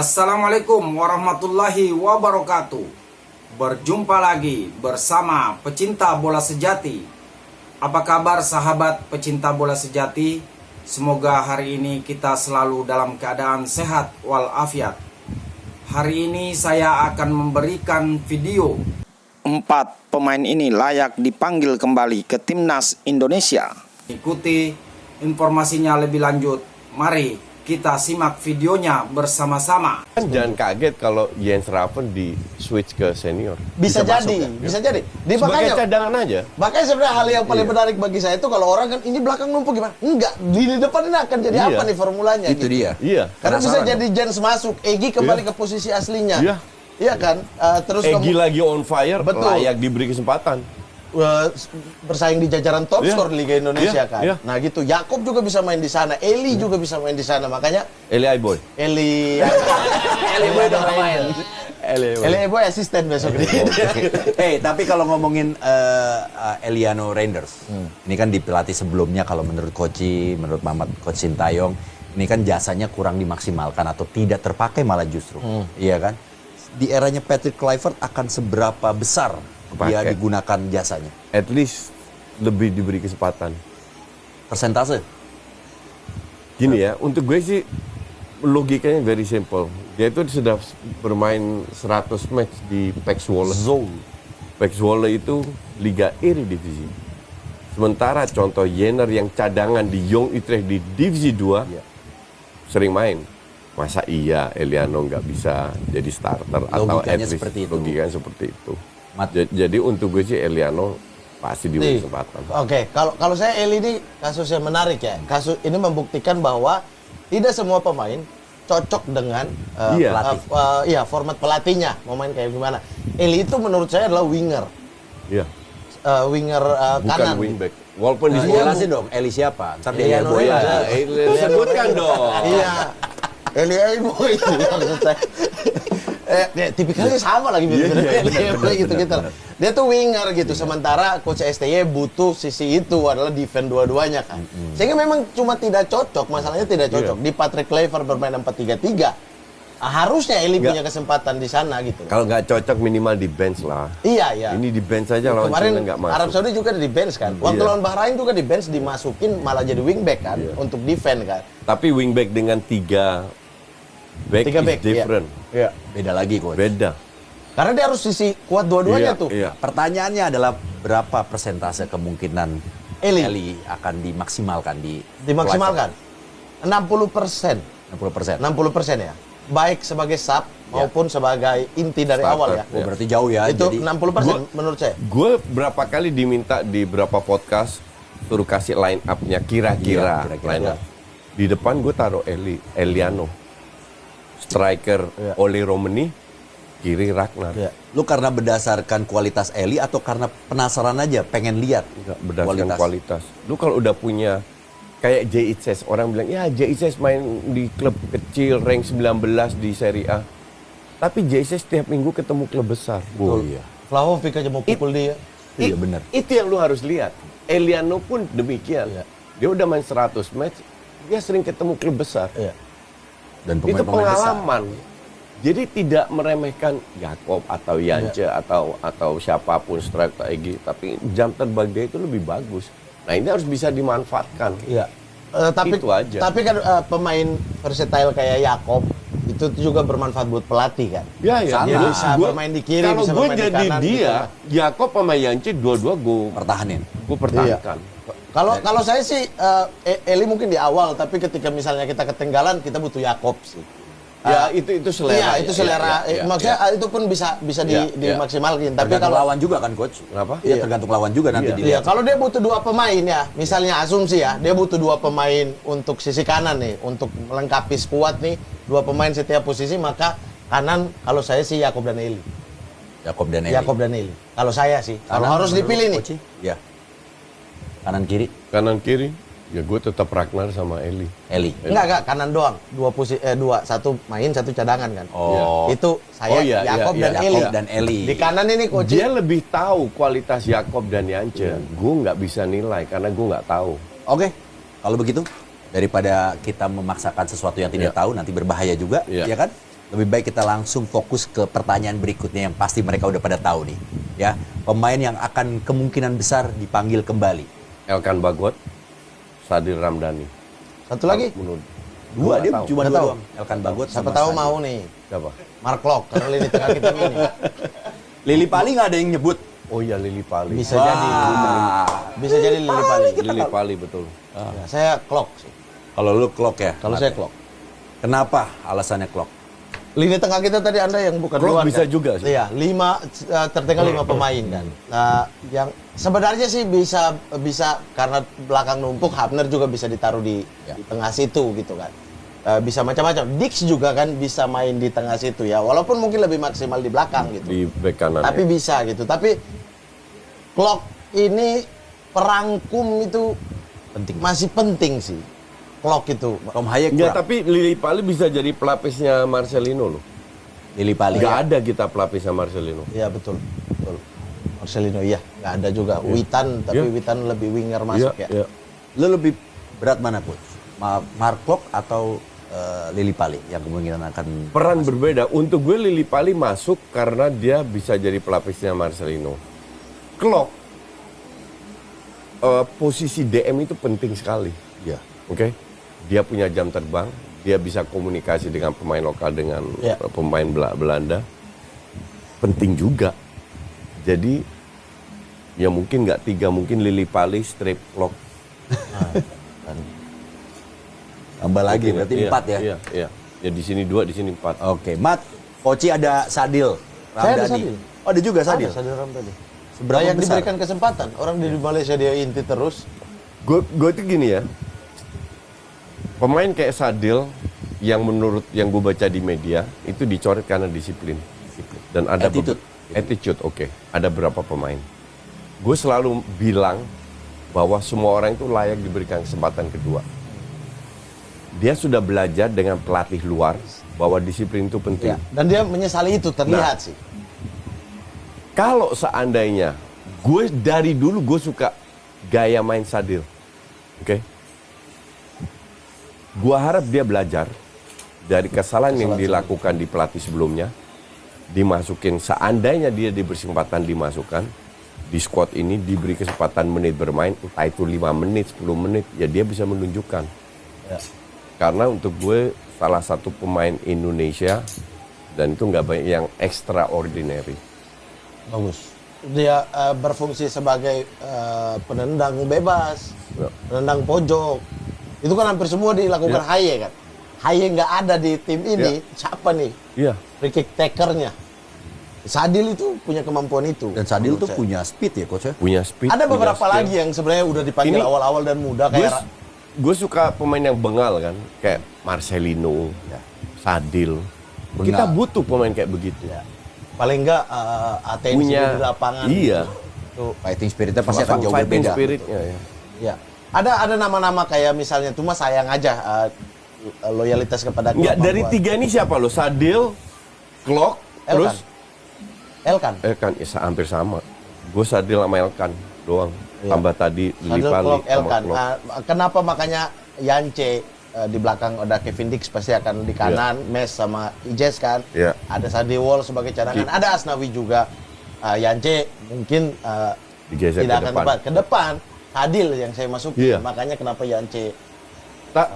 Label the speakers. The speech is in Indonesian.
Speaker 1: Assalamualaikum warahmatullahi wabarakatuh. Berjumpa lagi bersama pecinta bola sejati. Apa kabar sahabat pecinta bola sejati? Semoga hari ini kita selalu dalam keadaan sehat walafiat. Hari ini saya akan memberikan video 4 pemain ini layak dipanggil kembali ke timnas Indonesia. Ikuti informasinya lebih lanjut. Mari kita simak videonya bersama-sama.
Speaker 2: Jangan kaget kalau Jens Raven di switch ke senior.
Speaker 3: Bisa jadi,
Speaker 2: masuk, ya?
Speaker 3: bisa jadi.
Speaker 2: Sebagai cadangan aja.
Speaker 3: Makanya sebenarnya hal yang paling menarik bagi saya itu kalau orang kan ini belakang numpuk gimana? Enggak, di depan ini akan jadi apa nih formulanya?
Speaker 4: Itu
Speaker 3: gitu.
Speaker 4: dia.
Speaker 2: Iya.
Speaker 3: Karena bisa jadi Jens masuk, Egy kembali ke posisi aslinya.
Speaker 2: Iya.
Speaker 3: Iya kan? Terus
Speaker 2: Egy lagi on fire,
Speaker 3: Betul.
Speaker 2: layak diberi kesempatan.
Speaker 3: bersaing di jajaran top
Speaker 2: Iya.
Speaker 3: skor Liga Indonesia
Speaker 2: Iya,
Speaker 3: kan.
Speaker 2: iya.
Speaker 3: Nah gitu, Yakob juga bisa main di sana, Eli juga bisa main di sana. Makanya
Speaker 2: Eli Boy.
Speaker 3: Eli
Speaker 4: Boy udah main.
Speaker 3: Eli Boy asisten besok.
Speaker 4: Tapi kalau ngomongin Eliano Reinders, ini kan dipelatih sebelumnya kalau menurut menurut Coach Sintayong, ini kan jasanya kurang dimaksimalkan atau tidak terpakai malah justru, iya kan? Di eranya Patrick Kluivert akan seberapa besar dia
Speaker 2: Pakai.
Speaker 4: digunakan jasanya?
Speaker 2: At least lebih diberi kesempatan.
Speaker 4: Persentase?
Speaker 2: Gini ya, untuk gue sih logikanya very simple. Dia itu sudah bermain 100 match di PEC Zwolle. PEC Zwolle itu Liga Eredivisie. Sementara contoh Jenner yang cadangan di Jong Utrecht di Divisi 2 sering main. Masa iya Eliano nggak bisa jadi starter atau
Speaker 4: Logikanya
Speaker 2: at least
Speaker 4: seperti itu.
Speaker 2: logikanya seperti itu. Jadi untuk gue sih Eliano pasti diberi kesempatan.
Speaker 3: Oke, kalau saya Eli ini kasus yang menarik ya. Kasus ini membuktikan bahwa tidak semua pemain cocok dengan
Speaker 2: Iya.
Speaker 3: pelatih. Format pelatihnya mau main kayak gimana. Eli itu menurut saya adalah winger,
Speaker 2: Iya,
Speaker 3: winger
Speaker 2: bukan
Speaker 3: kanan.
Speaker 2: wingback. Walaupun di
Speaker 4: Jelasin dong, Eli siapa? Ntar dia
Speaker 3: Eliano
Speaker 4: Boy
Speaker 3: Reinders.
Speaker 2: sebutkan dong.
Speaker 3: Iya, Eli Boy maksud saya. Tipikalnya sama lagi gitu. Dia tuh winger gitu. Sementara coach STY butuh sisi itu adalah defend dua-duanya kan. Sehingga memang cuma tidak cocok, masalahnya tidak cocok. Di Patrick Kluivert bermain 4-3-3. Harusnya Eli punya kesempatan di sana gitu.
Speaker 2: Kalau nggak cocok minimal di bench lah.
Speaker 3: Iya.
Speaker 2: Ini di bench aja lawan
Speaker 3: Kemarin
Speaker 2: China nggak masuk.
Speaker 3: Arab Saudi juga di bench kan. Waktu
Speaker 2: Iya.
Speaker 3: lawan Bahrain juga di bench dimasukin malah jadi wingback kan untuk defend kan.
Speaker 2: Tapi wingback dengan 3 back
Speaker 3: Tiga
Speaker 2: is
Speaker 3: back,
Speaker 2: different.
Speaker 3: Iya.
Speaker 4: Beda lagi, Coach.
Speaker 2: Beda.
Speaker 3: Karena dia harus sisi kuat dua-duanya tuh.
Speaker 2: Iya.
Speaker 4: Pertanyaannya adalah berapa persentase kemungkinan
Speaker 3: Eli.
Speaker 4: Eli akan dimaksimalkan
Speaker 3: Dimaksimalkan 60%.
Speaker 4: 60%.
Speaker 3: 60% ya. Baik sebagai sub maupun sebagai inti dari
Speaker 2: Starter.
Speaker 3: awal ya.
Speaker 4: Oh, berarti jauh ya.
Speaker 3: Itu
Speaker 4: Jadi
Speaker 3: 60% menurut saya.
Speaker 2: Gue berapa kali diminta di berapa podcast suruh kasih line up-nya kira-kira.
Speaker 4: Iya, kira-kira.
Speaker 2: Line up. Di depan gue taruh Eliano. Striker Oli Romani, kiri Ragnar.
Speaker 3: Iya.
Speaker 4: lu karena berdasarkan kualitas Eli atau karena penasaran aja, pengen lihat
Speaker 2: Enggak, berdasarkan kualitas. Lu kalau udah punya kayak JICS, orang bilang ya JICS main di klub kecil rank 19 di Serie A. Tapi JICS setiap minggu ketemu klub besar.
Speaker 4: Oh iya.
Speaker 3: Vlahovic aja mau pukul dia.
Speaker 4: Iya benar.
Speaker 2: Itu yang lu harus lihat. Eliano pun demikian.
Speaker 3: Iya.
Speaker 2: Dia udah main 100 match, dia sering ketemu klub besar.
Speaker 3: Iya.
Speaker 4: Dan
Speaker 2: Itu
Speaker 4: pemain-pemain besar.
Speaker 2: pengalaman. Jadi tidak meremehkan Yakob atau Yance atau siapapun striker Egy, tapi jam terbang dia itu lebih bagus. Nah ini harus bisa dimanfaatkan.
Speaker 3: Iya. Tapi
Speaker 2: Itu aja.
Speaker 3: Tapi kan pemain versatile kayak Yakob itu juga bermanfaat buat pelatih kan.
Speaker 2: Ya, ya.
Speaker 3: Dia
Speaker 2: Jadi
Speaker 3: bisa bermain di kiri,
Speaker 2: kalau
Speaker 3: bisa
Speaker 2: gue
Speaker 3: bermain di
Speaker 2: jadi
Speaker 3: kanan,
Speaker 2: dia,
Speaker 3: gitu.
Speaker 2: Yakob sama Yance dua-dua
Speaker 4: Pertahanin.
Speaker 2: gue pertahankan.
Speaker 3: Kalau saya sih Eli mungkin di awal, tapi ketika misalnya kita ketinggalan kita butuh Yakob sih.
Speaker 2: Ya itu selera.
Speaker 3: Iya, itu selera.
Speaker 2: Ya, ya,
Speaker 3: Maksudnya
Speaker 2: ya.
Speaker 3: itu pun bisa
Speaker 2: Ya,
Speaker 3: dimaksimalkan. Tapi
Speaker 4: Tergantung
Speaker 3: kalau
Speaker 4: lawan juga kan coach.
Speaker 2: Kenapa?
Speaker 4: Iya,
Speaker 3: Iya.
Speaker 4: tergantung lawan juga nanti
Speaker 2: Iya.
Speaker 3: Iya,
Speaker 4: dilihat.
Speaker 3: kalau dia butuh 2 pemain ya, misalnya asumsi ya, dia butuh 2 pemain untuk sisi kanan nih, untuk melengkapi skuad nih, 2 pemain setiap posisi, maka kanan kalau saya sih Yakob dan Eli.
Speaker 4: Yakob dan Eli.
Speaker 3: Yakob dan Eli. Kalau saya sih, kalau
Speaker 4: Kanan
Speaker 3: harus
Speaker 4: menurut
Speaker 3: dipilih nih.
Speaker 4: coach? Iya. Kanan kiri
Speaker 2: Kanan kiri, ya gue tetap Ragnar sama Eli.
Speaker 4: Eli.
Speaker 3: Enggak, kanan doang. 2 posisi 2, 1 main, 1 cadangan kan.
Speaker 4: Oh.
Speaker 3: Itu saya
Speaker 2: Oh, iya,
Speaker 3: Yakob
Speaker 2: iya,
Speaker 3: dan
Speaker 2: iya.
Speaker 3: Eli.
Speaker 4: Yakob dan Eli.
Speaker 3: Di kanan ini coach.
Speaker 2: Dia lebih tahu kualitas Yakob dan Yance. Gue nggak bisa nilai karena gue nggak tahu.
Speaker 4: Oke. Kalau begitu daripada kita memaksakan sesuatu yang tidak
Speaker 2: Iya.
Speaker 4: tahu nanti berbahaya juga,
Speaker 2: Iya.
Speaker 4: ya kan? Lebih baik kita langsung fokus ke pertanyaan berikutnya yang pasti mereka udah pada tahu nih. Ya, pemain yang akan kemungkinan besar dipanggil kembali.
Speaker 2: Elkan Bagot, Sadil Ramdhani.
Speaker 3: Satu lagi.
Speaker 2: Menurut
Speaker 4: Dua, dia
Speaker 2: tahu.
Speaker 4: cuma
Speaker 3: Nggak
Speaker 4: dua
Speaker 3: tahu.
Speaker 4: doang. Elkan Bagot
Speaker 3: Siapa
Speaker 4: sama
Speaker 3: tahu
Speaker 4: Sadil.
Speaker 3: mau nih.
Speaker 2: Siapa?
Speaker 3: Mark Locke, karena lini tengah kita ini.
Speaker 4: Lili Pali nggak ada yang nyebut.
Speaker 2: Oh iya, Lili Pali.
Speaker 3: Bisa jadi. Bisa jadi Lili Pali.
Speaker 2: Lili Pali, betul.
Speaker 3: Ya, saya Clock sih.
Speaker 4: Kalau lu Klok ya?
Speaker 3: Kalau saya Clock.
Speaker 4: Kenapa alasannya Klok?
Speaker 3: Lini tengah kita tadi Anda yang bukan
Speaker 2: Clock
Speaker 3: duluan
Speaker 2: bisa
Speaker 3: kan?
Speaker 2: juga sih.
Speaker 3: Iya, tertinggal 5 pemain kan. Yang sebenarnya sih bisa karena belakang numpuk, Hafner juga bisa ditaruh di tengah situ gitu kan. Bisa macam-macam. Dix juga kan bisa main di tengah situ ya. Walaupun mungkin lebih maksimal di belakang gitu.
Speaker 2: Di bek kanan.
Speaker 3: Tapi
Speaker 2: ya.
Speaker 3: bisa gitu. Tapi Clock ini perangkum itu masih penting sih. Clock itu.
Speaker 4: Tom Hayek
Speaker 2: Enggak,
Speaker 4: kurang.
Speaker 2: tapi Lili Pali bisa jadi pelapisnya Marcelino loh.
Speaker 4: Lili Pali.
Speaker 2: Nggak ada kita pelapisnya Marcelino.
Speaker 3: Iya betul. Betul. Marcelino iya, nggak ada juga. Witan, tapi
Speaker 2: Iya.
Speaker 3: Witan lebih winger masuk ya.
Speaker 2: Iya.
Speaker 4: Lu lebih berat mana, Coach? Mark Klok atau Lili Pali yang kemungkinan akan
Speaker 2: Peran berbeda. Untuk gue Lili Pali masuk karena dia bisa jadi pelapisnya Marcelino. Klok, posisi DM itu penting sekali.
Speaker 4: ya.
Speaker 2: Oke? Dia punya jam terbang, dia bisa komunikasi dengan pemain lokal, dengan
Speaker 3: Ya.
Speaker 2: pemain Belanda. Penting juga. Jadi, ya mungkin nggak 3, mungkin Lili Pali, strip Klok.
Speaker 4: Tambah lagi berarti
Speaker 2: Iya,
Speaker 4: 4 ya.
Speaker 2: Iya, iya. Ya di sini 2, di sini 4.
Speaker 4: Oke, Mat, Koci ada Sadil
Speaker 3: Saya ada
Speaker 4: Ramdhani.
Speaker 3: Sadil.
Speaker 4: Oh, ada juga Sadil.
Speaker 3: Ada Sadil Ramdhani.
Speaker 4: Seberapa
Speaker 3: Layak
Speaker 4: besar?
Speaker 3: diberikan kesempatan. Orang di Malaysia dia inti terus.
Speaker 2: Gue itu gini ya, pemain kayak Sadil yang menurut yang gue baca di media itu dicoret karena disiplin. Dan ada attitude, oke. Ada berapa pemain. Gue selalu bilang bahwa semua orang itu layak diberikan kesempatan kedua. Dia sudah belajar dengan pelatih luar bahwa disiplin itu penting.
Speaker 3: Ya. Dan dia menyesali itu terlihat sih.
Speaker 2: Kalau seandainya gue dari dulu gue suka gaya main Sadil, oke? Gue harap dia belajar dari kesalahan yang dilakukan di pelatih sebelumnya, dimasukin seandainya dia diberi kesempatan dimasukkan di squad ini, diberi kesempatan menit bermain, entah itu 5 menit, 10 menit, ya dia bisa menunjukkan.
Speaker 3: Ya.
Speaker 2: Karena untuk gue salah satu pemain Indonesia dan itu nggak banyak yang extraordinary.
Speaker 3: Bagus. Dia berfungsi sebagai penendang bebas,
Speaker 2: Ya.
Speaker 3: penendang pojok. Itu kan hampir semua dilakukan
Speaker 2: Ya.
Speaker 3: Haye kan. Haye nggak ada di tim ini, siapa nih
Speaker 2: Iya.
Speaker 3: free kick takernya? Sadil itu punya kemampuan itu.
Speaker 4: Dan Sadil
Speaker 3: menurut
Speaker 4: tuh
Speaker 3: saya.
Speaker 4: punya speed ya, Coach ya?
Speaker 2: Punya speed.
Speaker 3: Ada
Speaker 2: punya
Speaker 3: beberapa
Speaker 2: skill.
Speaker 3: lagi yang sebenarnya udah dipanggil
Speaker 2: Ini-
Speaker 3: awal-awal dan muda kayak
Speaker 2: Gue suka pemain yang bengal kan, kayak Marcelino, Sadil.
Speaker 4: Bengal.
Speaker 2: Kita butuh pemain kayak begitu.
Speaker 3: paling enggak atensi
Speaker 2: Punya-
Speaker 3: di lapangan.
Speaker 2: iya.
Speaker 3: Tuh.
Speaker 4: Fighting spiritnya pasti akan jauh
Speaker 2: Fighting
Speaker 4: berbeda.
Speaker 2: spiritnya ya.
Speaker 3: Ya. Ada nama-nama kayak misalnya cuma sayang aja loyalitas kepada klub
Speaker 2: Enggak, dari
Speaker 3: membuat-
Speaker 2: 3 ini siapa lo? Sadil, Klok, terus
Speaker 3: Elkan.
Speaker 2: Elkan, ya hampir sama. Gue Sadil sama Elkan doang.
Speaker 3: Iya.
Speaker 2: Tambah tadi Lili
Speaker 3: Sadil,
Speaker 2: Pali
Speaker 3: Klok,
Speaker 2: sama
Speaker 3: Elkan.
Speaker 2: Klok.
Speaker 3: Kenapa makanya Yance di belakang ada Kevin Dix pasti akan di kanan, Mes sama Ijes kan.
Speaker 2: Iya.
Speaker 3: Ada Sadewol sebagai cadangan, ada Asnawi juga. Yance mungkin
Speaker 2: Digeser
Speaker 3: tidak
Speaker 2: ke
Speaker 3: akan
Speaker 2: depan.
Speaker 3: tepat ke depan. Sadil yang saya masukin,
Speaker 2: Iya.
Speaker 3: makanya kenapa Yance
Speaker 2: Tak